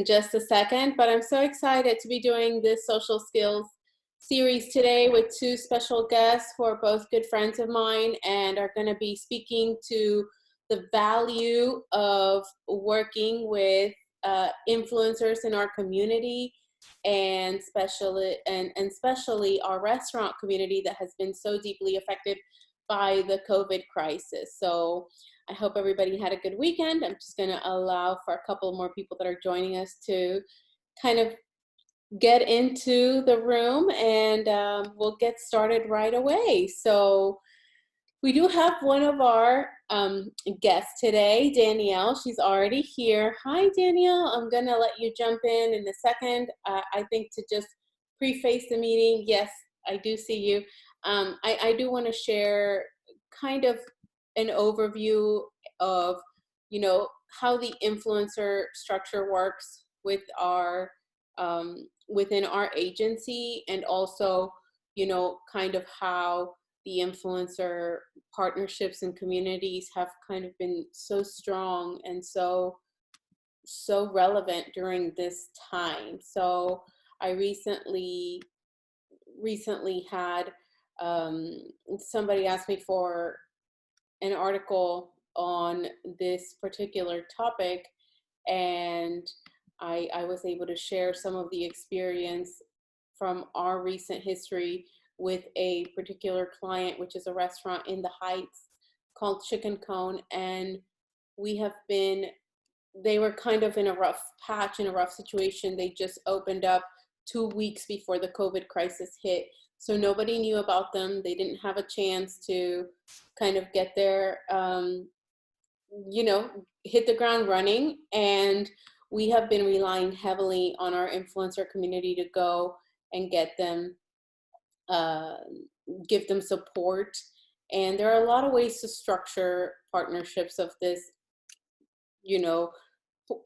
in just a second, but I'm so excited to be doing this social skills series today with two special guests who are both good friends of mine and are going to be speaking to the value of working with influencers in our community and especially our restaurant community that has been so deeply affected by the COVID crisis. So I hope everybody had a good weekend. I'm just going to allow for a couple more people that are joining us to kind of get into the room, and we'll get started right away. So we do have one of our guests today, Danielle. She's already here. Hi, Danielle. I'm going to let you jump in a second. I think to just preface the meeting, yes, I do see you. I do want to share kind of an overview of, how the influencer structure works with our within our agency, and also, kind of how the influencer partnerships and communities have kind of been so strong and so relevant during this time. So I recently had somebody ask me for an article on this particular topic, and I was able to share some of the experience from our recent history with a particular client, which is a restaurant in the Heights called Chicken Cone. And they were kind of in a rough patch, in a rough situation. They just opened up 2 weeks before the COVID crisis hit. So nobody knew about them. They didn't have a chance to kind of get their, hit the ground running. And we have been relying heavily on our influencer community to go and get them, give them support. And there are a lot of ways to structure partnerships of this,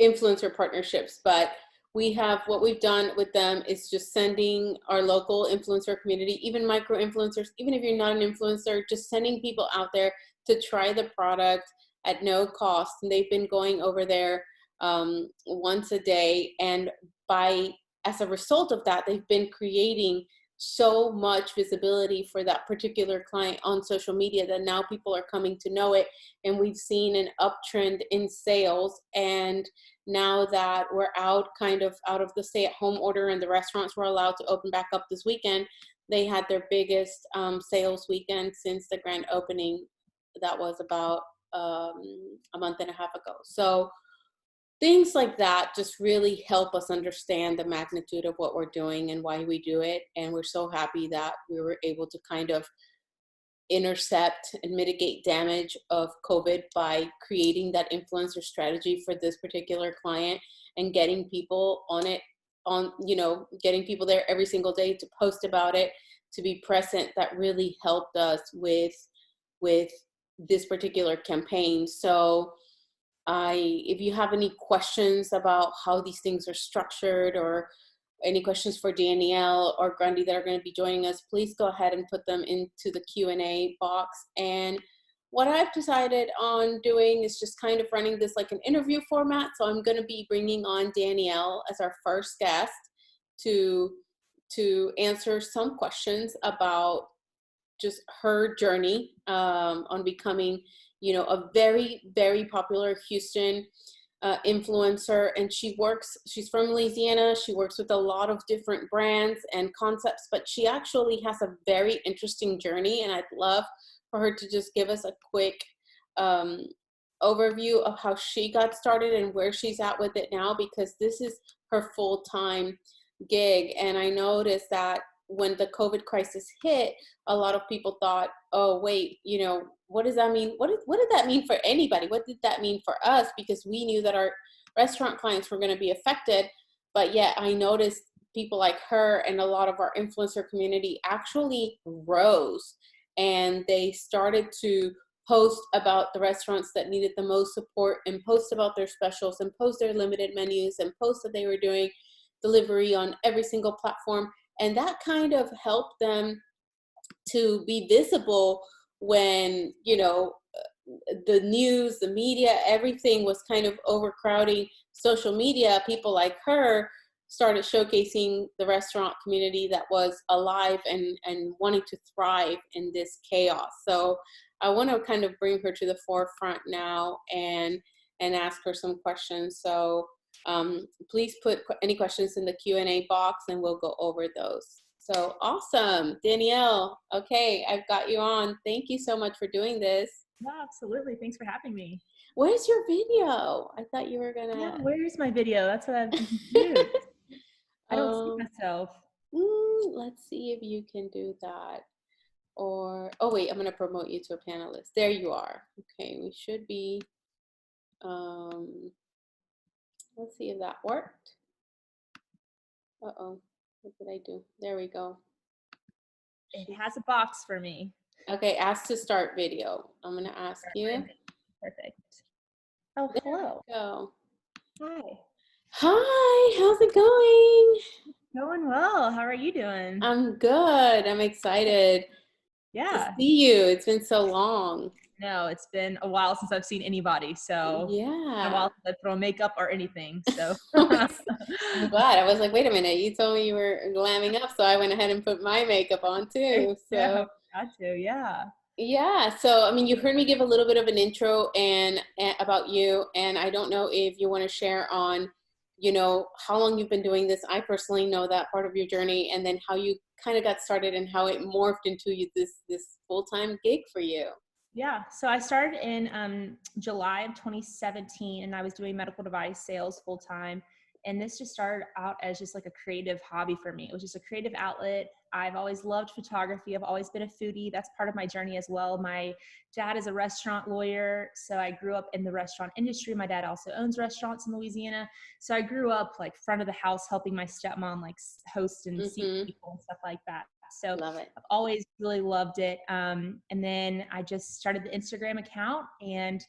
influencer partnerships. But what we've done with them is just sending our local influencer community, even micro influencers, even if you're not an influencer, just sending people out there to try the product at no cost. And they've been going over there once a day. And as a result of that, they've been creating so much visibility for that particular client on social media that now people are coming to know it. And we've seen an uptrend in sales. And now that we're out of the stay-at-home order and the restaurants were allowed to open back up this weekend, they had their biggest sales weekend since the grand opening. That was about a month and a half ago. So things like that just really help us understand the magnitude of what we're doing and why we do it. And we're so happy that we were able to kind of intercept and mitigate damage of COVID by creating that influencer strategy for this particular client and getting people getting people there every single day to post about it, to be present. That really helped us with this particular campaign. So if you have any questions about how these things are structured, or any questions for Danielle or Grundy that are going to be joining us, please go ahead and put them into the Q&A box. And what I've decided on doing is just kind of running this like an interview format. So I'm going to be bringing on Danielle as our first guest to answer some questions about just her journey on becoming, a very, very popular Houston influencer. And she's from Louisiana. She works with a lot of different brands and concepts, but she actually has a very interesting journey. And I'd love for her to just give us a quick overview of how she got started and where she's at with it now, because this is her full-time gig. And I noticed that when the COVID crisis hit, a lot of people thought, oh, wait, what does that mean? What did that mean for anybody? What did that mean for us? Because we knew that our restaurant clients were going to be affected. But yet I noticed people like her and a lot of our influencer community actually rose, and they started to post about the restaurants that needed the most support, and post about their specials, and post their limited menus, and post that they were doing delivery on every single platform. And that kind of helped them to be visible when, the news, the media, everything was kind of overcrowding social media, people like her started showcasing the restaurant community that was alive and wanting to thrive in this chaos. So I want to kind of bring her to the forefront now and ask her some questions. So please put any questions in the Q&A box and we'll go over those. So awesome, Danielle. Okay, I've got you on. Thank you so much for doing this. No, absolutely. Thanks for having me. Where's your video? I thought you were gonna. Yeah, where's my video? That's what I'm confused. I don't see myself. Let's see if you can do that. Or, oh wait, I'm gonna promote you to a panelist. There you are. Okay, we should be, let's see if that worked. Uh-oh, what did I do? There we go. It has a box for me. Okay, ask to start video. I'm gonna ask you. Perfect. Oh, There hello. we go. Hi. Hi, how's it going? Going well. How are you doing? I'm good. I'm excited to see you. It's been so long. No, it's been a while since I've seen anybody. So yeah, a while since I throw makeup or anything. So I'm glad. I was like, wait a minute, you told me you were glamming up, so I went ahead and put my makeup on too. So got to, yeah. Yeah, so I mean, you heard me give a little bit of an intro and about you, and I don't know if you want to share on, how long you've been doing this. I personally know that part of your journey, and then how you kind of got started and how it morphed into this full-time gig for you. Yeah, so I started in July of 2017, and I was doing medical device sales full time. And this just started out as just like a creative hobby for me. It was just a creative outlet. I've always loved photography. I've always been a foodie. That's part of my journey as well. My dad is a restaurant lawyer, so I grew up in the restaurant industry. My dad also owns restaurants in Louisiana. So I grew up like front of the house, helping my stepmom like host and seat people and stuff like that. So Love it. I've always really loved it. And then I just started the Instagram account, and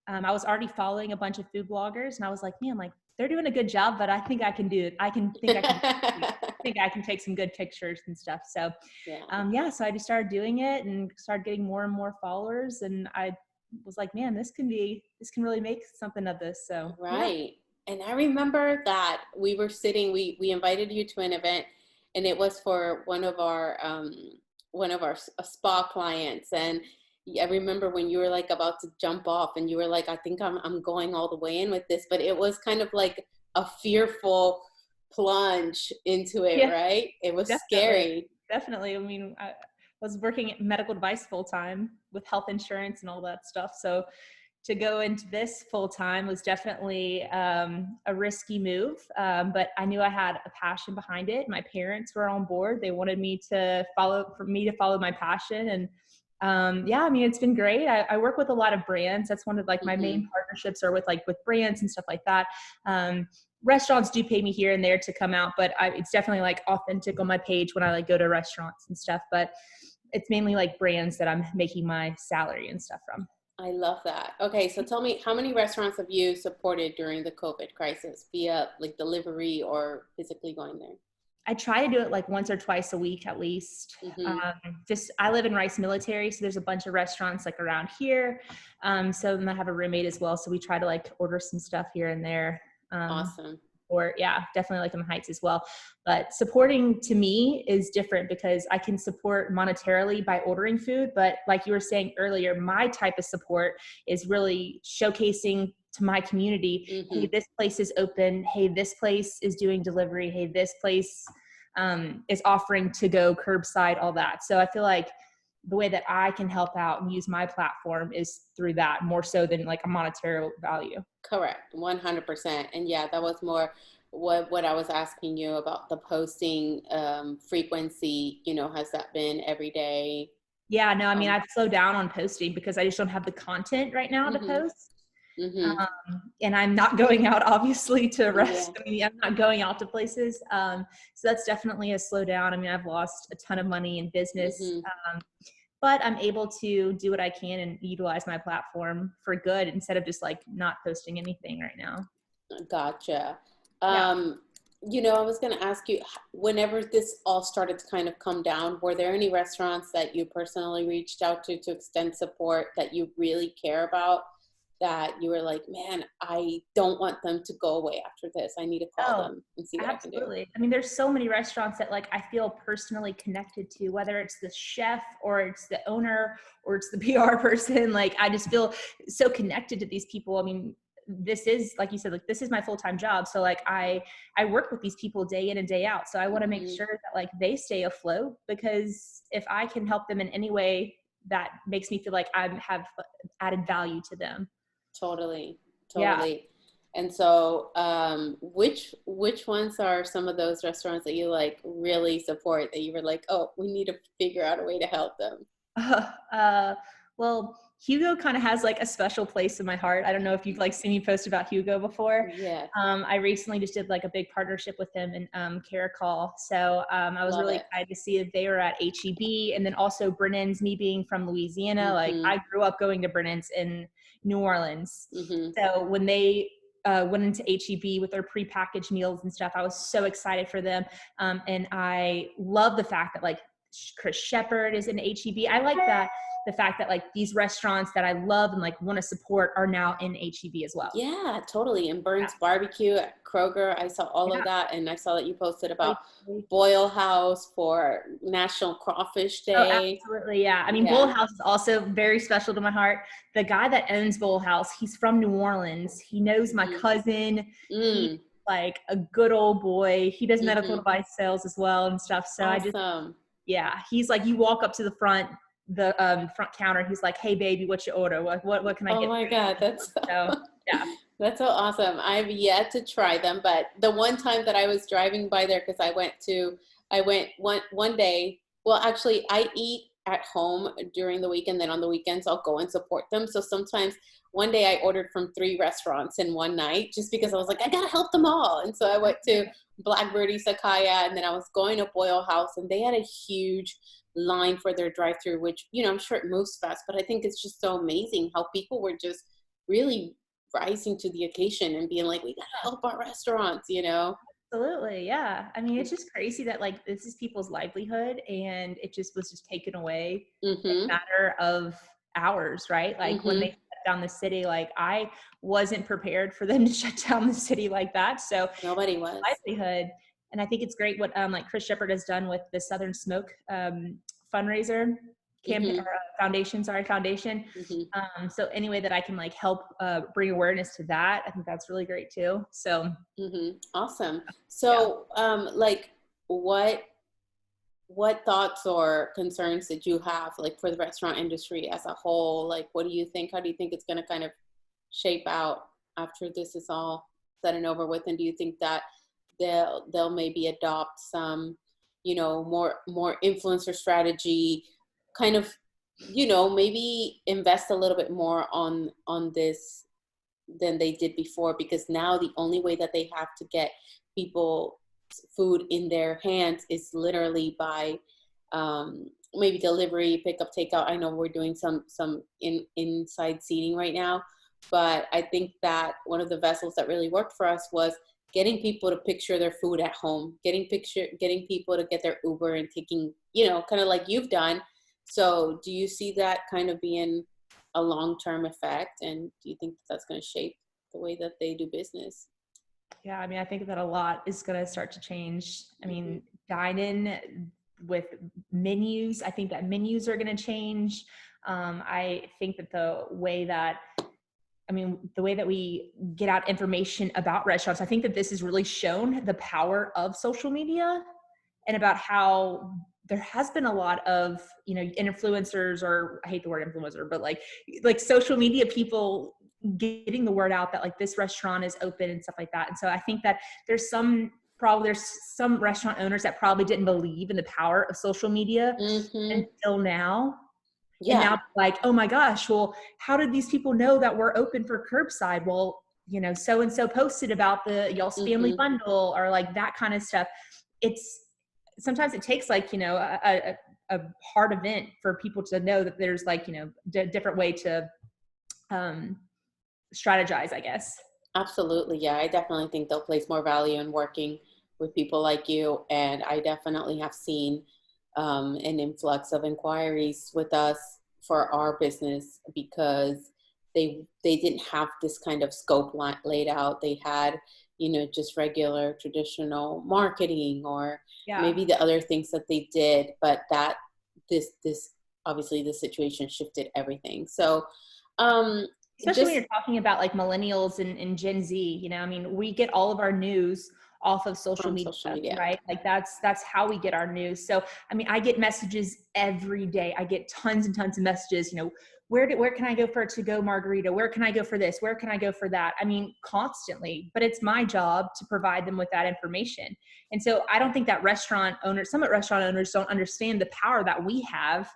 I was already following a bunch of food bloggers, and I was like, man, like they're doing a good job, but I think I can do it. I think I can take some good pictures and stuff. So so I just started doing it and started getting more and more followers. And I was like, man, this can really make something of this. So right. Yeah. And I remember that we were sitting, we invited you to an event, and it was for one of our spa clients. And I remember when you were like about to jump off and you were like, I think I'm going all the way in with this, but it was kind of like a fearful plunge into it, right? It was scary. Definitely. I mean, I was working at medical device full time with health insurance and all that stuff. So to go into this full time was definitely a risky move, but I knew I had a passion behind it. My parents were on board. They wanted me to follow my passion. And I mean, it's been great. I work with a lot of brands. That's one of like my main partnerships are with brands and stuff like that. Restaurants do pay me here and there to come out, but it's definitely like authentic on my page when I like go to restaurants and stuff. But it's mainly like brands that I'm making my salary and stuff from. I love that. Okay, so tell me, how many restaurants have you supported during the COVID crisis via like delivery or physically going there? I try to do it like once or twice a week at least. I live in Rice Military, so there's a bunch of restaurants like around here. So then I have a roommate as well, so we try to like order some stuff here and there. Awesome. Or definitely like in the Heights as well. But supporting to me is different because I can support monetarily by ordering food. But like you were saying earlier, my type of support is really showcasing to my community, hey, this place is open. Hey, this place is doing delivery. Hey, this place is offering to go curbside, all that. So I feel like the way that I can help out and use my platform is through that more so than like a monetary value. Correct. 100%. And yeah, that was more what I was asking you about the posting frequency, has that been every day? Yeah, no, I mean, I've slowed down on posting because I just don't have the content right now to post. And I'm not going out obviously to rest. I mean, I'm not going out to places. So that's definitely a slowdown. I mean, I've lost a ton of money in business, but I'm able to do what I can and utilize my platform for good instead of just like not posting anything right now. Gotcha. I was going to ask you, whenever this all started to kind of come down, were there any restaurants that you personally reached out to extend support that you really care about, that you were like, man, I don't want them to go away after this. I need to call Oh, them and see what I can do. absolutely. I mean, there's so many restaurants that like I feel personally connected to, whether it's the chef or it's the owner or it's the PR person. Like I just feel so connected to these people. I mean, this is, like you said, like this is my full-time job. So like I work with these people day in and day out. So I want to make Hmm. sure that like they stay afloat, because if I can help them in any way that makes me feel like I have added value to them. Totally, Yeah. totally. And so, which ones are some of those restaurants that you like really support, that you were like, oh, we need to figure out a way to help them? Uh, well, Hugo kind of has like a special place in my heart. I don't know if you've like seen me post about Hugo before. Yeah, I recently just did like a big partnership with him in Caracol. So I was love really it. excited to see that they were at HEB, and then also Brennan's. Me being from Louisiana, like Mm-hmm. I grew up going to Brennan's in New Orleans. Mm-hmm. So when they went into HEB with their prepackaged meals and stuff, I was so excited for them. And I love the fact that like Chris Shepherd is in HEB. I like that, the fact that like these restaurants that I love and like want to support are now in HEB as well. Yeah, totally. And Burns Barbecue at Kroger, I saw all Yeah. of that, and I saw that you posted Yeah. about Boyle House for National Crawfish Oh, Day. absolutely. Yeah. I mean, Bull Yeah. House is also very special to my heart. The guy that owns Bull House, he's from New Orleans. He knows my Mm-hmm. cousin. He's Mm, like a good old boy. He does medical mm-hmm. device sales as well and stuff. So I just, Awesome. yeah, he's like, you walk up to the front counter. He's like, hey, baby, what's your order? What can I Oh get my for you? God, that's So, yeah. that's so awesome. I've yet to try them, but the one time that I was driving by there, because I went one day. Well, actually, I eat at home during the week, and then on the weekends I'll go and support them. So sometimes one day I ordered from 3 restaurants in one night, just because I was like, I gotta help them all. And so I went to Blackbirdie Sakaya, and then I was going to Boyle House, and they had a huge line for their drive-through, which, I'm sure it moves fast, but I think it's just so amazing how people were just really rising to the occasion and being like, we gotta help our restaurants. Absolutely. Yeah. I mean, it's just crazy that like this is people's livelihood and it just was just taken away in a Mm-hmm. matter of hours, right? Like when they Mm-hmm. shut down the city, like I wasn't prepared for them to shut down the city like that. So Nobody was. livelihood. And I think it's great what like Chris Shepherd has done with the Southern Smoke fundraiser campaign Mm-hmm. or foundation. Mm-hmm. So any way that I can like help bring awareness to that, I think that's really great too. So Mm-hmm. Awesome. yeah. So, like, what thoughts or concerns did you have, like, for the restaurant industry as a whole? Like, what do you think? How do you think it's going to kind of shape out after this is all said and over with? And do you think that they'll maybe adopt some, more influencer strategy, kind of, maybe invest a little bit more on this than they did before, because now the only way that they have to get people food in their hands is literally by maybe delivery, pickup, takeout. I know we're doing some inside seating right now, but I think that one of the vessels that really worked for us was getting people to picture their food at home, getting people to get their Uber and taking, kind of like you've done. So do you see that kind of being a long-term effect, and do you think that that's going to shape the way that they do business? Yeah, I mean, I think that a lot is going to start to change. I Mm-hmm. mean, dine-in with menus, I think that menus are going to change. I think that the way that we get out information about restaurants, I think that this has really shown the power of social media and about how there has been a lot of, influencers, or I hate the word influencer, but like social media people getting the word out that like this restaurant is open and stuff like that. And so I think that there's some restaurant owners that probably didn't believe in the power of social media Mm-hmm. until now. And Yeah. now like, oh my gosh, well, how did these people know that we're open for curbside? Well, so and so posted about the y'all's family Mm-hmm. bundle or like that kind of stuff. It's sometimes it takes like, a hard event for people to know that there's like, different way to strategize, I guess. Absolutely. Yeah, I definitely think they'll place more value in working with people like you. And I definitely have seen an influx of inquiries with us for our business because they didn't have this kind of scope laid out. They had, just regular traditional marketing or Yeah. maybe the other things that they did, but that this obviously the situation shifted everything. So Especially when just you're talking about like millennials and Gen Z, I mean, we get all of our news off of social from media, social media. right? Like that's how we get our news. So, I mean, I get messages every day. I get tons and tons of messages, where can I go for a to-go margarita? Where can I go for this? Where can I go for that? I mean, constantly, but it's my job to provide them with that information. And so I don't think that some restaurant owners don't understand the power that we have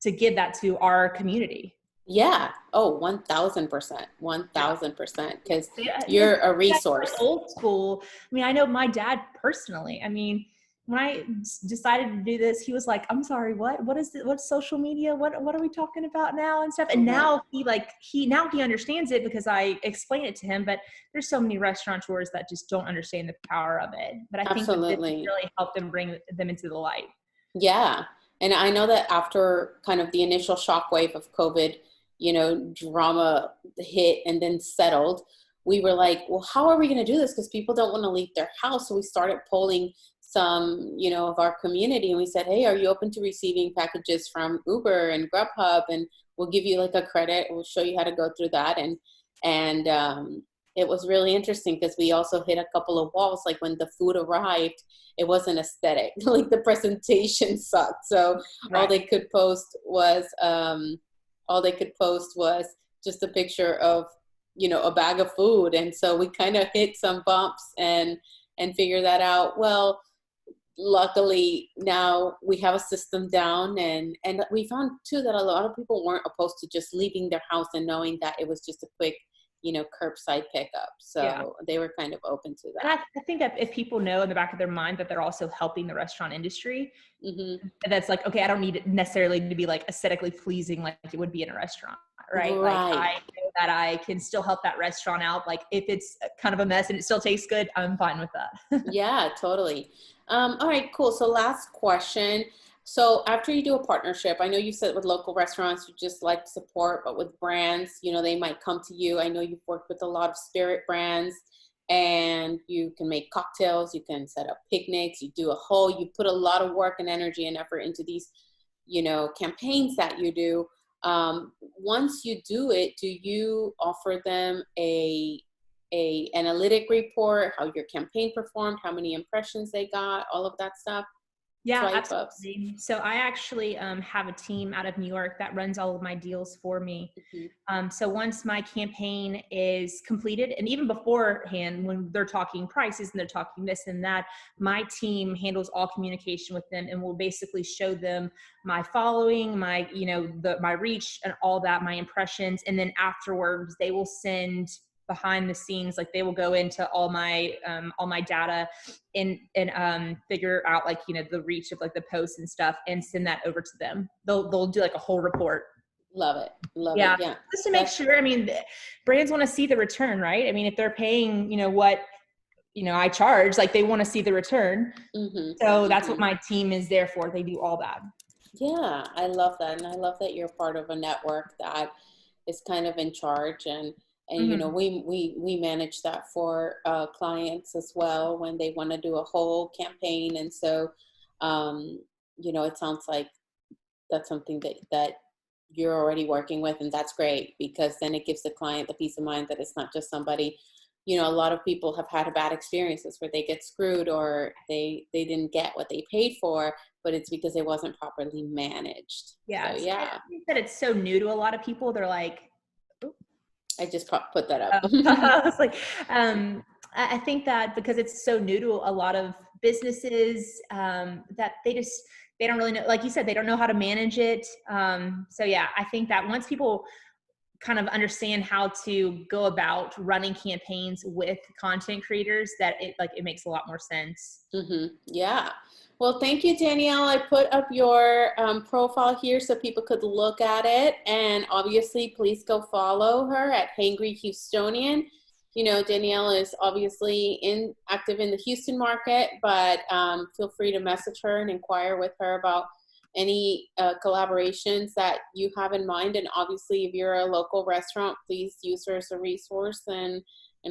to give that to our community. Yeah. Oh, 1000%, Yeah. 1000%. Because It's you're a that's like resource. old school. I mean, I know my dad personally. I mean, when I decided to do this, he was like, "I'm sorry, what? What is it? What's social media? What are we talking about now and stuff?" And Right. now he understands it because I explain it to him. But there's so many restaurateurs that just don't understand the power of it. But I think that this Absolutely. really helped them bring them into the light. Yeah. And I know that after kind of the initial shockwave of COVID, drama hit and then settled, we were like, well, how are we going to do this? Because people don't want to leave their house. So we started polling some, of our community, and we said, hey, are you open to receiving packages from Uber and Grubhub? And we'll give you like a credit. We'll show you how to go through that. And it was really interesting because we also hit a couple of walls. Like when the food arrived, it wasn't aesthetic. Like the presentation sucked. So all Right. they could post was just a picture of, a bag of food. And so we kind of hit some bumps and figure that out. Well, luckily now we have a system down, and we found too that a lot of people weren't opposed to just leaving their house and knowing that it was just a quick, curbside pickup. Yeah. So they were kind of open to And that. I think that if people know in the back of their mind that they're also helping the restaurant industry, Hmm. that's like, okay, I don't need it necessarily to be like aesthetically pleasing like it would be in a restaurant, right? Like Right. I know that I can still help that restaurant out. Like if it's kind of a mess and it still tastes good, I'm fine with that. Yeah, totally. All right, cool. So last question. So after you do a partnership, I know you said with local restaurants, you just like support, but with brands, they might come to you. I know you've worked with a lot of spirit brands, and you can make cocktails, you can set up picnics, you put a lot of work and energy and effort into these, campaigns that you do. Once you do it, do you offer them a analytic report, how your campaign performed, how many impressions they got, all of that stuff, Yeah, swipe ups? absolutely. So I actually have a team out of New York that runs all of my deals for me. Mhm. So once my campaign is completed, and even beforehand, when they're talking prices and they're talking this and that, my team handles all communication with them and will basically show them my following, my reach and all that, my impressions. And then afterwards, they will send behind the scenes, like they will go into all my data and figure out like, the reach of like the posts and stuff and send that over to them. They'll do like a whole report. Love it. Love it. Yeah, Yeah. just to make That's sure. I mean, brands want to see the return, right? I mean, if they're paying, what, I charge, like they want to see the return. mm-hmm. So that's what Mm-hmm. my team is there for. They do all that. Yeah, I love that. And I love that you're part of a network that is kind of in charge, and Mm-hmm. we manage that for clients as well when they want to do a whole campaign. And so it sounds like that's something that you're already working with, and that's great because then it gives the client the peace of mind that it's not just somebody. A lot of people have had bad experiences where they get screwed or they didn't get what they paid for, but it's because it wasn't properly managed. So Yes. And yeah, I think that it's so new to a lot of people. They're like, I just put that up. oh. I was like, I think that because it's so new to a lot of businesses, that they don't really know, like you said, they don't know how to manage it. So yeah, I think that once people kind of understand how to go about running campaigns with content creators, that it makes a lot more sense. Yeah. Well, thank you, Danielle. I put up your profile here so people could look at it. And obviously, please go follow her at Hangry Houstonian. you know, Danielle is obviously active in the Houston market, but feel free to message her and inquire with her about any collaborations that you have in mind. And obviously, if you're a local restaurant, please use her as a resource and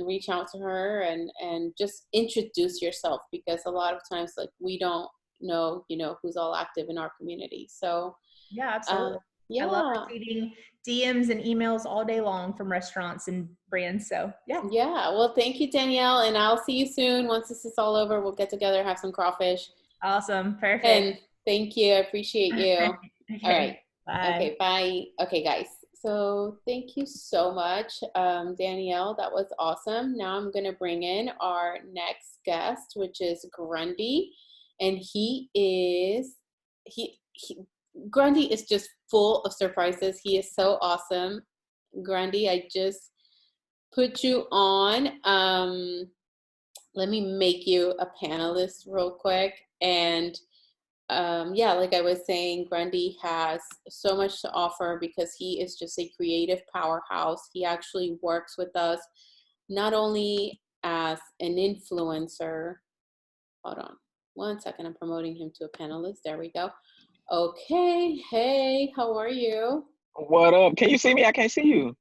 reach out to her and just introduce yourself, because a lot of times, like, we don't know, you know, who's all active in our community. So Yeah, absolutely. I love yeah. receiving DMs and emails all day long from restaurants and brands. So yeah. Yeah. Well, thank you, Danielle. And I'll see you soon. Once this is all over, we'll get together, have some crawfish. Awesome. And Perfect. thank you. I appreciate you. All right. Okay. Bye. Okay. Bye. Okay, guys. So thank you so much, Danielle. That was awesome. Now I'm going to bring in our next guest, which is Grundy. And Grundy is just full of surprises. He is so awesome. Grundy, I just put you on. Let me make you a panelist real quick. And yeah, like I was saying, Grundy has so much to offer because he is just a creative powerhouse. He actually works with us not only as an influencer. Hold on one second. I'm promoting him to a panelist. There we go. Okay. Hey, how are you? What up? Can you see me? I can't see you.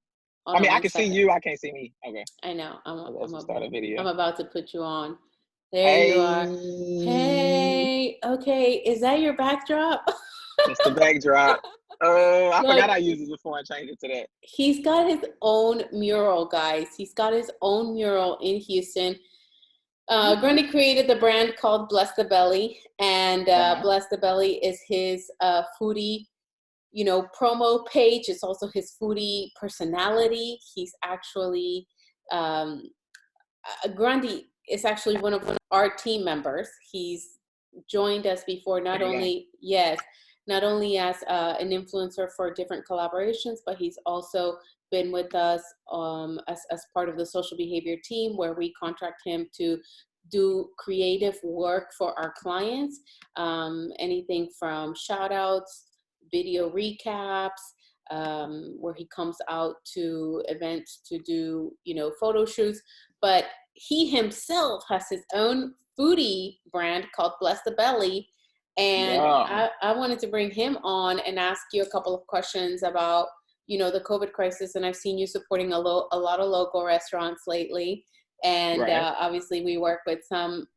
Hold I on mean, I one can see second. you. I can't see me. Okay. I know. Let's start a video. I'm about to put you on. There you are. Hey. Hey. Okay. Is that your backdrop? That's the backdrop. I Look, forgot I used it before I changed it to that. he's got his own mural, guys. He's got his own mural in Houston. Grundy created the brand called Bless the Belly, and Bless the Belly is his foodie, you know, promo page. It's also his foodie personality. He's actually Grundy is actually one of our team members. He's joined us before, not only as an influencer for different collaborations, but he's also been with us as part of the social behavior team, where we contract him to do creative work for our clients, anything from shout outs, video recaps, where he comes out to events to do, you know, photo shoots. But he himself has his own foodie brand called Bless the Belly. And I wanted to bring him on and ask you a couple of questions about, you know, the COVID crisis. And I've seen you supporting a lot of local restaurants lately. And obviously we work with some,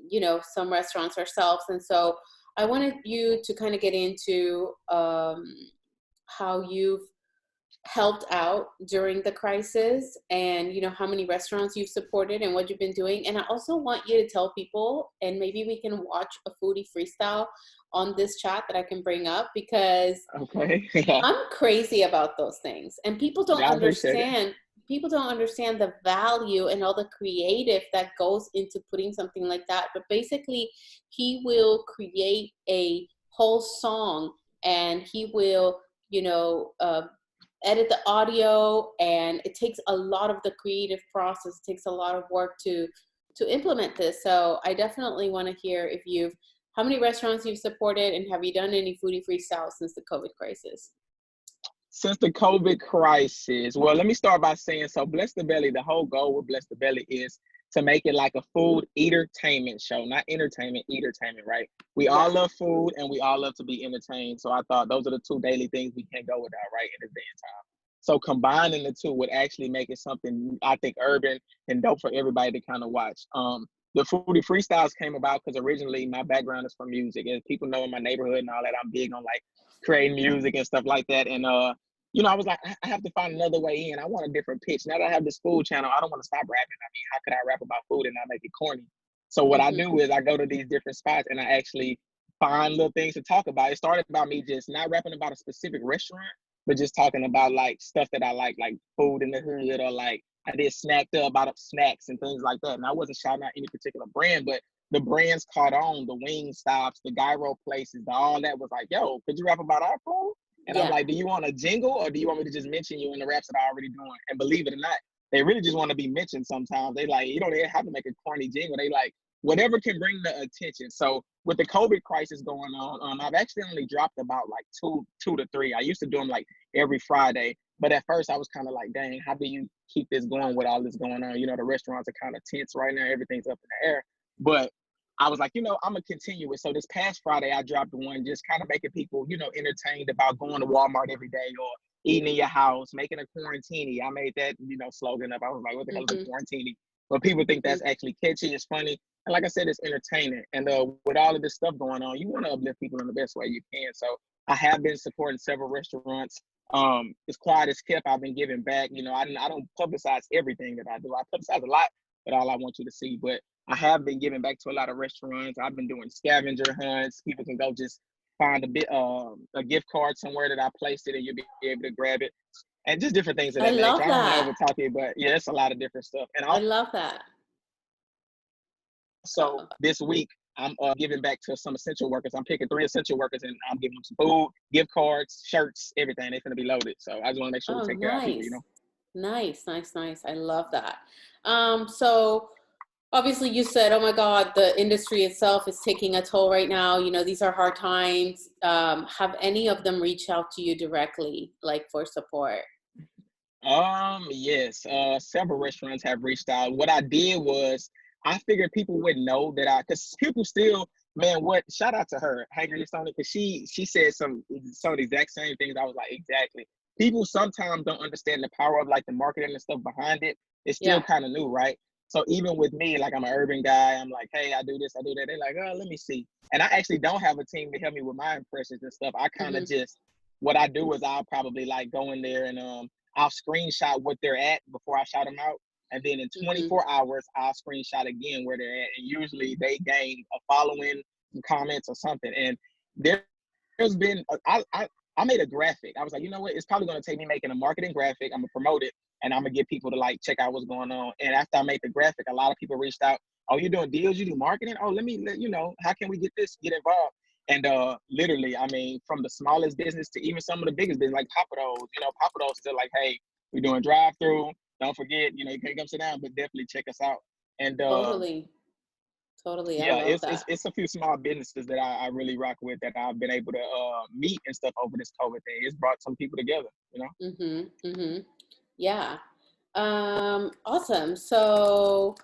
you know, some restaurants ourselves. And so I wanted you to kind of get into how you've helped out during the crisis, and, you know, how many restaurants you've supported and what you've been doing. And I also want you to tell people, and maybe we can watch a foodie freestyle on this chat that I can bring up, because I'm crazy about those things, and people don't understand. People don't understand the value and all the creative that goes into putting something like that. But basically, he will create a whole song, and he will, you know, edit the audio, and it takes a lot of the creative process. It takes a lot of work to implement this. So I definitely want to hear how many restaurants you've supported, and have you done any foodie freestyles since the COVID crisis? Since the COVID crisis, well, let me start by saying, so Bless the Belly, the whole goal with Bless the Belly is to make it like a food entertainment show, not entertainment, entertainment, right? We all love food and we all love to be entertained. So I thought those are the two daily things we can't go without, right, in this day and time. So combining the two would actually make it something, I think, urban and dope for everybody to kind of watch. The foodie freestyles came about because originally my background is from music, and people know in my neighborhood and all that, I'm big on like creating music and stuff like that. And you know, I was like, I have to find another way in. I want a different pitch. Now that I have this food channel, I don't want to stop rapping. I mean, how could I rap about food and not make it corny? So what I do is I go to these different spots and I actually find little things to talk about. It started about me just not rapping about a specific restaurant, but just talking about like stuff that I like food in the hood, or like I did Snacked Up about snacks and things like that. And I wasn't shouting out any particular brand, but the brands caught on, the wing stops, the gyro places, all that was like, yo, could you rap about our food? And I'm like, do you want a jingle, or do you want me to just mention you in the raps that I'm already doing? And believe it or not, they really just want to be mentioned sometimes. They like, you don't even have to make a corny jingle. They like, whatever can bring the attention. So with the COVID crisis going on, I've actually only dropped about like two to three. I used to do them like every Friday. But at first I was kind of like, dang, how do you keep this going with all this going on. You know, the restaurants are kind of tense right now. Everything's up in the air. But I was like, you know, I'm going to continue it. So this past Friday, I dropped one just kind of making people, you know, entertained about going to Walmart every day or eating in your house, making a quarantini. I made that, you know, slogan up. I was like, what the hell is a quarantini? But people think that's actually catchy. It's funny. And like I said, it's entertaining. And with all of this stuff going on, you want to uplift people in the best way you can. So I have been supporting several restaurants. It's quiet as kept. I've been giving back. You know, I don't publicize everything that I do. I publicize a lot, but all I want you to see. But I have been giving back to a lot of restaurants. I've been doing scavenger hunts. People can go just find a gift card somewhere that I placed it, and you'll be able to grab it, and just different things of I that nature. love I don't want to that. over talk it, but yeah, it's a lot of different stuff. And I love that. so this week, I'm giving back to some essential workers. I'm picking 3 essential workers, and I'm giving them some food, gift cards, shirts, everything. They're going to be loaded. So I just want to make sure we take care of people, you know? Nice. I love that. So obviously you said, oh my God, the industry itself is taking a toll right now. You know, these are hard times. Have any of them reached out to you directly, like for support? Yes. Several restaurants have reached out. What I did was I figured people wouldn't know that because people still, man, shout out to her, Hager Sonic, because she said some of the exact same things. I was like, exactly. People sometimes don't understand the power of like the marketing and stuff behind it. It's still kind of new, right? So even with me, like I'm an urban guy, I'm like, hey, I do this, I do that. They're like, oh, let me see. And I actually don't have a team to help me with my impressions and stuff. I kind of just, what I do is I'll probably like go in there and I'll screenshot what they're at before I shout them out. And then in 24 hours, I'll screenshot again where they're at. And usually they gain a following, some comments or something. And there's been, I made a graphic. I was like, you know what? It's probably going to take me making a marketing graphic. I'm going to promote it and I'm going to get people to like check out what's going on. And after I made the graphic, a lot of people reached out. Oh, you're doing deals? You do marketing? Oh, let you know, how can we get involved? And literally, I mean, from the smallest business to even some of the biggest business, like Papados, you know, Papados still like, hey, we're doing drive-through. Don't forget, you know, you can't come sit down, but definitely check us out. And Totally. Yeah, I love that. It's a few small businesses that I really rock with that I've been able to meet and stuff over this COVID thing. It's brought some people together, you know. Yeah. Awesome. So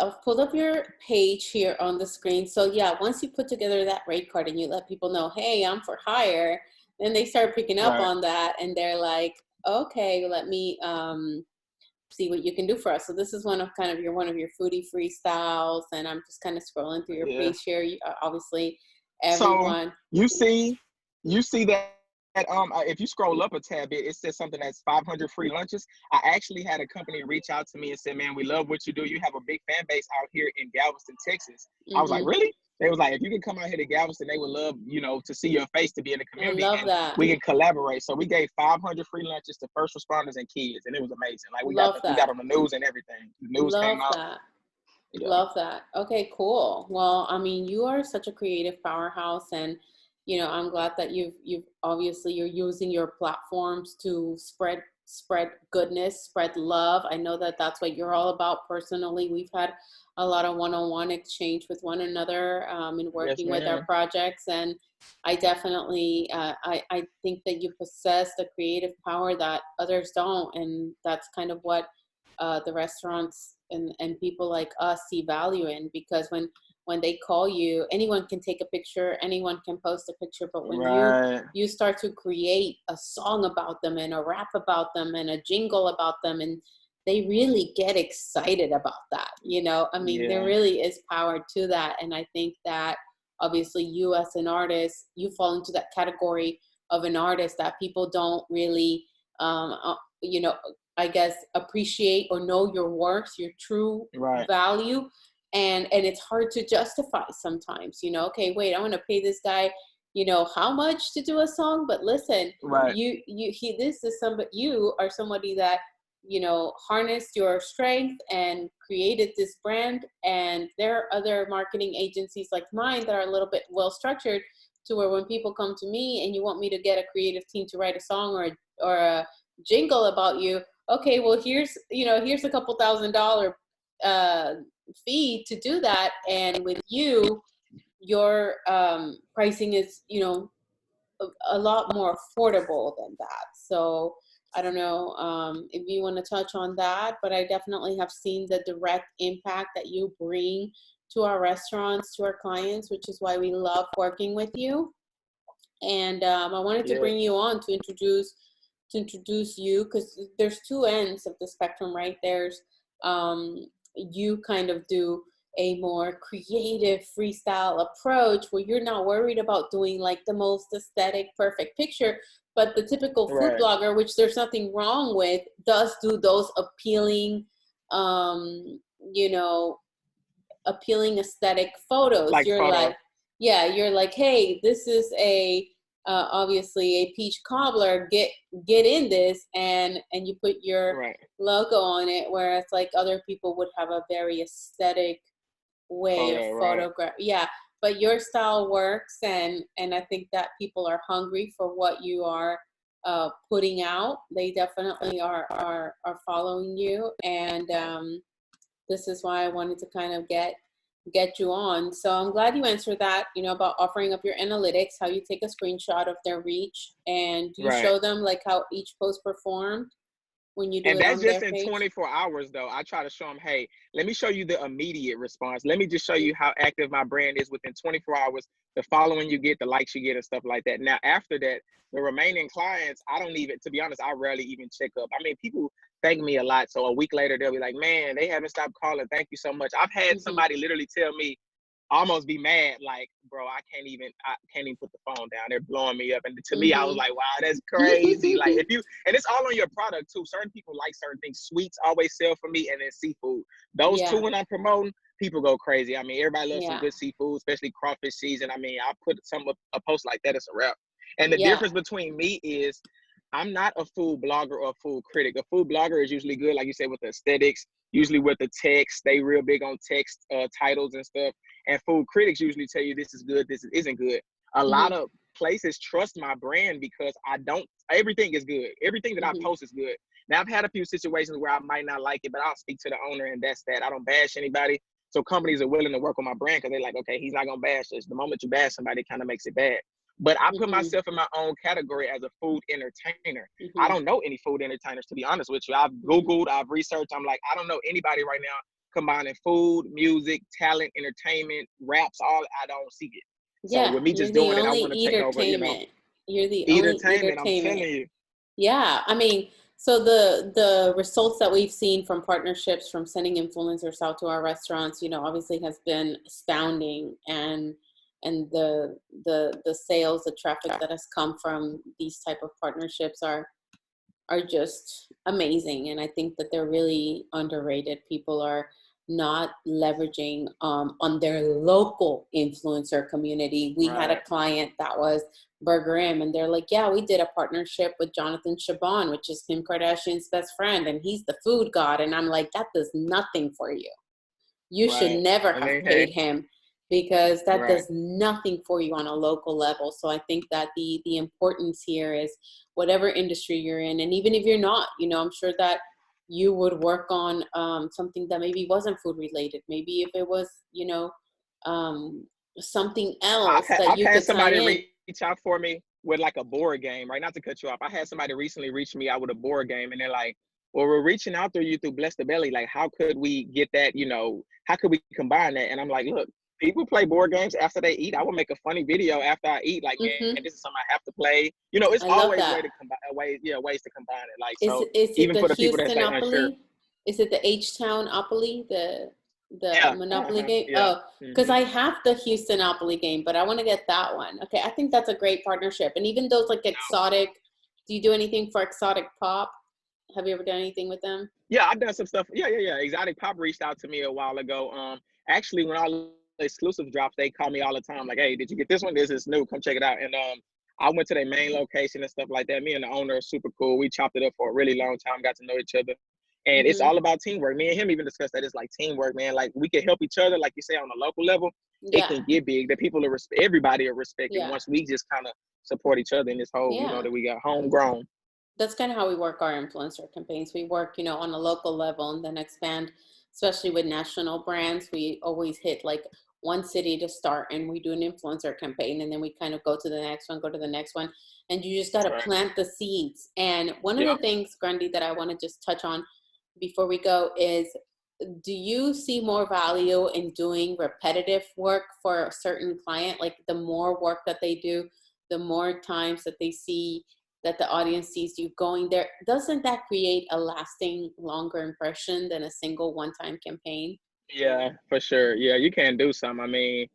I've pulled up your page here on the screen. So yeah, once you put together that rate card and you let people know, hey, I'm for hire, then they start picking up on that and they're like, okay, let me see what you can do for us. So this is one of your foodie freestyles, and I'm just kind of scrolling through your page here. Obviously, everyone. So you see that if you scroll up a tad bit, it says something that's 500 free lunches. I actually had a company reach out to me and said, man, we love what you do. You have a big fan base out here in Galveston, Texas. I was like, really? They was like, if you can come out here to Galveston, they would love, you know, to see your face, to be in the community. I love that. We can collaborate. So we gave 500 free lunches to first responders and kids, and it was amazing. Like we got on the news and everything. The news came out. Yeah. Love that. Okay, cool. Well, I mean, you are such a creative powerhouse, and you know, I'm glad that you're using your platforms to spread goodness, spread love. I know that that's what you're all about personally. We've had a lot of one-on-one exchange with one another in working with our projects, and I definitely I think that you possess the creative power that others don't, and that's kind of what the restaurants and people like us see value in, because when they call you, anyone can take a picture, anyone can post a picture, but when you start to create a song about them and a rap about them and a jingle about them, and they really get excited about that, you know? I mean, there really is power to that. And I think that obviously you as an artist, you fall into that category of an artist that people don't really, you know, I guess, appreciate or know your worth, your true value. And it's hard to justify sometimes, you know, okay, wait, I want to pay this guy, you know, how much to do a song? But listen, you are somebody that, you know, harnessed your strength and created this brand. And there are other marketing agencies like mine that are a little bit well structured to where when people come to me and you want me to get a creative team to write a song or a jingle about you, okay, well, here's a couple $1,000 fee to do that. And with you, your pricing is, you know, a lot more affordable than that. So I don't know if you want to touch on that, but I definitely have seen the direct impact that you bring to our restaurants, to our clients, which is why we love working with you. And I wanted to Yeah. bring you on to introduce you, because there's two ends of the spectrum, right? There's you kind of do a more creative freestyle approach where you're not worried about doing like the most aesthetic perfect picture, but the typical food Right. blogger, which there's nothing wrong with, does do those appealing you know appealing aesthetic photos. Like You're photos. like, yeah, you're like, hey, this is a obviously a peach cobbler. Get in this, and you put your Right. logo on it. Whereas like other people would have a very aesthetic way of Photo, right. photograph. Yeah, but your style works, and I think that people are hungry for what you are putting out. They definitely are following you, and this is why I wanted to kind of get you on. So I'm glad you answered that, about offering up your analytics, how you take a screenshot of their reach and you Right. show them like how each post performed when you do And it that's on just their in page. 24 hours, though. I try to show them, hey, let me show you the immediate response. Let me just show you how active my brand is within 24 hours, the following you get, the likes you get, and stuff like that. Now, after that, the remaining clients, I don't even, to be honest, I rarely even check up. I mean, people thank me a lot. So a week later, they'll be like, man, they haven't stopped calling. Thank you so much. I've had Hmm. somebody literally tell me, almost be mad, like, bro, I can't even put the phone down. They're blowing me up. And to me, I was Hmm. like, wow, that's crazy. Like, if you, and it's all on your product too. Certain people like certain things. Sweets always sell for me, and then seafood. Those two Yeah, when I'm promoting, people go crazy. I mean, everybody loves some yeah, good seafood, especially crawfish season. I mean, I put some a post like that, it's a wrap. And the yeah. difference between me is I'm not a food blogger or a food critic. A food blogger is usually good, like you said, with the aesthetics, usually with the text. They real big on text titles and stuff. And food critics usually tell you this is good, this isn't good. A Hmm. lot of places trust my brand because everything is good. Everything that I Hmm. post is good. Now, I've had a few situations where I might not like it, but I'll speak to the owner, and that's that. I don't bash anybody. So companies are willing to work on my brand because they're like, okay, he's not going to bash us. The moment you bash somebody, it kind of makes it bad. But I put Hmm. myself in my own category as a food entertainer. I Hmm. don't know any food entertainers, to be honest with you. I've Googled, I've researched. I'm like, I don't know anybody right now combining food, music, talent, entertainment, raps, all. I don't see it. So Yeah, with me you're just the doing it, I only want to take over, entertainment. You're the only entertainment. I'm entertainment. telling you. Yeah, I mean, so the results that we've seen from partnerships, from sending influencers out to our restaurants, obviously has been astounding, and the sales, the traffic that has come from these type of partnerships are just amazing, and I think that they're really underrated. People are not leveraging on their local influencer community. We had a Right. client that was Burger M, and they're like, yeah, we did a partnership with Jonathan Chabon, which is Kim Kardashian's best friend, and he's the food god. And I'm like, that does nothing for you. You should Right. never I have mean, paid hey, him, because that right. does nothing for you on a local level. So I think that the importance here is, whatever industry you're in, and even if you're not, I'm sure that you would work on something that maybe wasn't food related. Maybe if it was, um, something else that I've you had could tie somebody in. reach out for me with like a board game, right? Not to cut you off. I had somebody recently reach me out with a board game, and they're like, well, we're reaching out through you through Bless the Belly. Like, how could we get that, how could we combine that? And I'm like, look, people play board games after they eat. I will make a funny video after I eat, like, man, Hmm. this is something I have to play. It's I love always that. ways to combine it. Like, Is so it, is it even the for the people that's like unsure. Houstonopoly? Is it the H-Townopoly? The Yeah. Monopoly Uh-huh. game? Yeah. Oh, because Hmm. I have the Houstonopoly game, but I want to get that one. Okay, I think that's a great partnership. And even those like exotic, do you do anything for exotic pop? Have you ever done anything with them? Yeah, I've done some stuff. Yeah. Exotic Pop reached out to me a while ago. Actually, when all the exclusive drops, they call me all the time. Like, hey, did you get this one? This is new. Come check it out. And I went to their main location and stuff like that. Me and the owner are super cool. We chopped it up for a really long time. Got to know each other. And it's Mm-hmm. all about teamwork. Me and him even discussed that it's like teamwork, man. Like we can help each other, like you say, on a local level. It Yeah, can get big. The people are everybody are respecting yeah, once we just kind of support each other in this whole, yeah. that we got homegrown. That's kind of how we work our influencer campaigns. We work, on a local level and then expand especially with national brands, we always hit like one city to start, and we do an influencer campaign, and then we kind of go to the next one, go to the next one, and you just got to plant the seeds. And one of the things, Grundy, that I want to just touch on before we go is, do you see more value in doing repetitive work for a certain client? Like the more work that they do, the more times that they see that the audience sees you going there, doesn't that create a lasting, longer impression than a single one-time campaign? Yeah, for sure. Yeah, you can do something. I mean,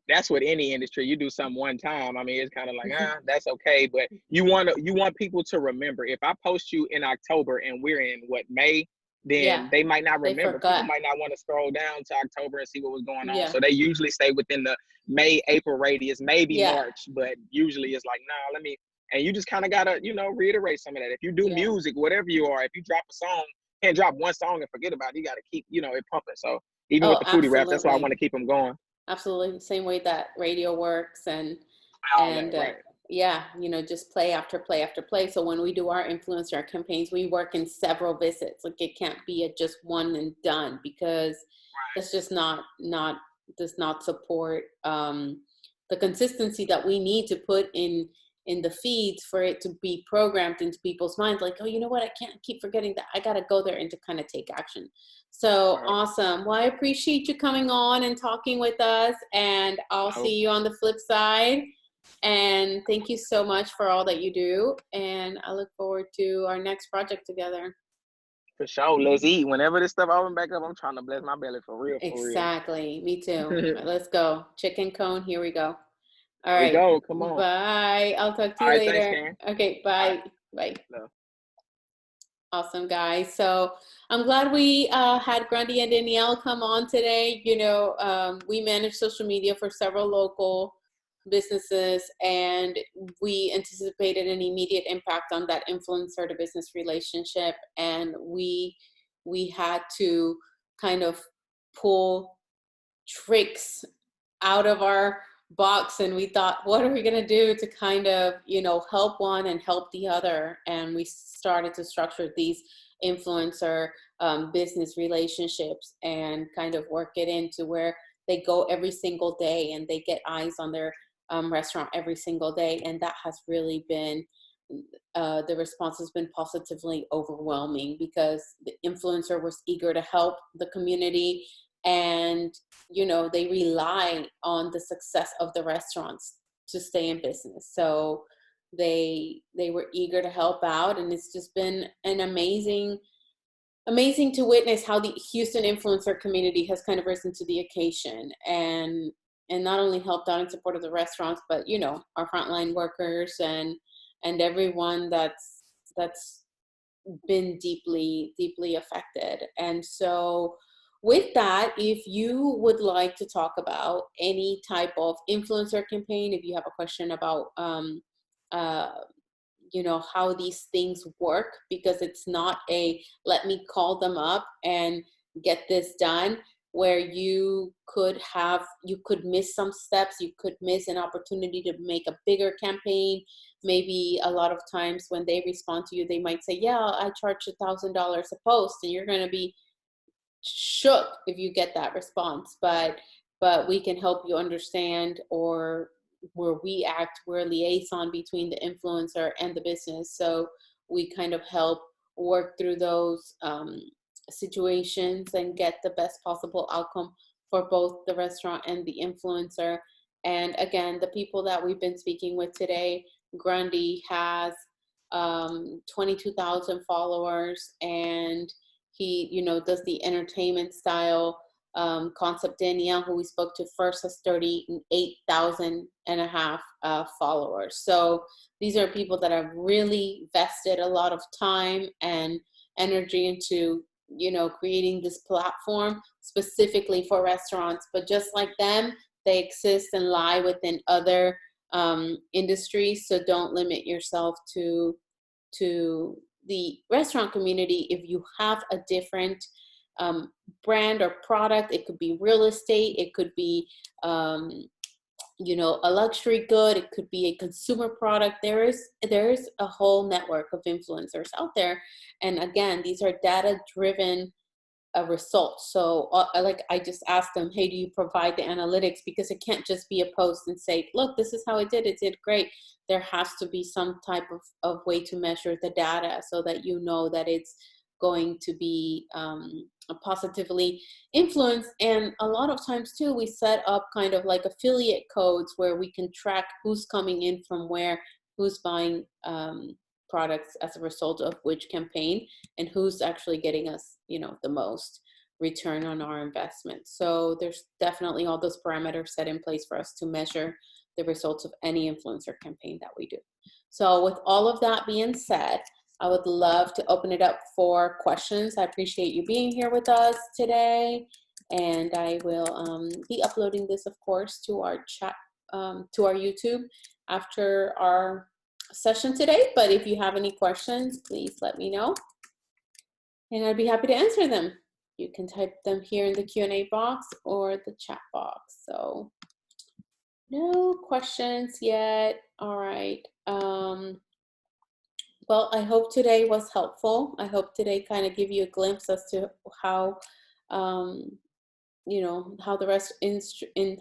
that's with any industry. You do something one time. I mean, it's kind of like, that's okay. But you want people to remember. If I post you in October and we're in May, Yeah, then they might not they remember. People forgot. might not want to scroll down to October and see what was going on. Yeah, So they usually stay within the May, April radius, maybe yeah, March, but usually it's like, nah, and you just kind of gotta, reiterate some of that. If you do yeah. music, whatever you are, if you drop a song, can't drop one song and forget about it. You gotta keep, it pumping. So even with Oh, the foodie raps, that's why I want absolutely. to keep them going. Absolutely. Same way that radio works, and All that, and right. yeah, just play after play after play. So when we do our influencer campaigns, we work in several visits. Like it can't be a just one and done, because it's just does not support the consistency that we need to put in the feeds for it to be programmed into people's minds. Like, oh, you know what? I can't keep forgetting that. I got to go there and to kind of take action. So Right. awesome. Well, I appreciate you coming on and talking with us, and I'll No, see you on the flip side. And thank you so much for all that you do. And I look forward to our next project together. for sure. Let's eat. Whenever this stuff open back up, I'm trying to bless my belly for real, for real. Exactly. Me too. All right, let's go. Chicken cone. Here we go. All Here we right. go. Come on. All Bye. I'll talk to you right. Thanks, later. Karen. Okay. All right. Bye. Bye. Love. Awesome, guys. So I'm glad we had Grundy and Danielle come on today. We manage social media for several local businesses, and we anticipated an immediate impact on that influencer to business relationship. And we had to kind of pull tricks out of our box, and we thought, what are we going to do to kind of help one and help the other? And we started to structure these influencer business relationships and kind of work it into where they go every single day and they get eyes on their restaurant every single day. And that has really been the response has been positively overwhelming, because the influencer was eager to help the community, and they rely on the success of the restaurants to stay in business. So they were eager to help out, and it's just been an amazing to witness how the Houston influencer community has kind of risen to the occasion, and not only helped out in support of the restaurants, but our frontline workers and everyone that's been deeply affected. And so with that, if you would like to talk about any type of influencer campaign, if you have a question about uh, how these things work, because it's not a let me call them up and get this done, where you could miss some steps, you could miss an opportunity to make a bigger campaign. Maybe a lot of times when they respond to you, they might say, yeah, I charge $1,000 a post, and you're going to be shook if you get that response. But we can help you understand, or where we're a liaison between the influencer and the business. So we kind of help work through those situations and get the best possible outcome for both the restaurant and the influencer. And again, the people that we've been speaking with today, Grundy has 22,000 followers, and he does the entertainment style concept. Danielle, who we spoke to first, has 38,000 and a half followers. So these are people that have really vested a lot of time and energy into creating this platform specifically for restaurants. But just like them, they exist and lie within other industries. So don't limit yourself to the restaurant community. If you have a different brand or product, it could be real estate, it could be a luxury good, it could be a consumer product. There is a whole network of influencers out there. And again, these are data driven a result. So like I just asked them, hey, do you provide the analytics? Because it can't just be a post and say, look, this is how it did great. There has to be some type of way to measure the data so that you know that it's going to be positively influenced. And a lot of times too, we set up kind of like affiliate codes where we can track who's coming in from where, who's buying products as a result of which campaign, and who's actually getting us, you know, the most return on our investment. So there's definitely all those parameters set in place for us to measure the results of any influencer campaign that we do. So with all of that being said, I would love to open it up for questions. I appreciate you being here with us today, and I will be uploading this, of course, to our chat, to our YouTube after our session today. But if you have any questions, please let me know, and I'd be happy to answer them. You can type them here in the Q&A box or the chat box. So no questions yet. All right. Well, I hope today was helpful. I hope today kind of give you a glimpse as to how, you know, how the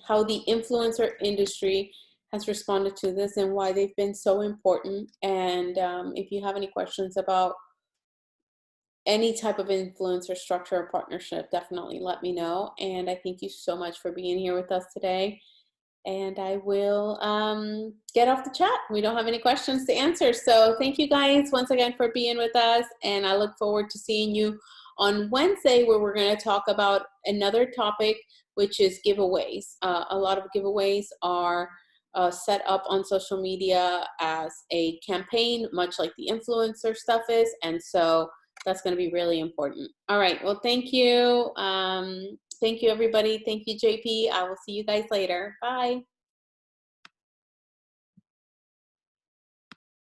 how the influencer industry has responded to this and why they've been so important. And if you have any questions about any type of influencer structure or partnership, definitely let me know. And I thank you so much for being here with us today. And I will get off the chat. We don't have any questions to answer. So thank you guys once again for being with us. And I look forward to seeing you on Wednesday, where we're going to talk about another topic, which is giveaways. A lot of giveaways are set up on social media as a campaign, much like the influencer stuff is. And so that's going to be really important. All right. Well, thank you. Thank you, everybody. Thank you, JP. I will see you guys later. Bye.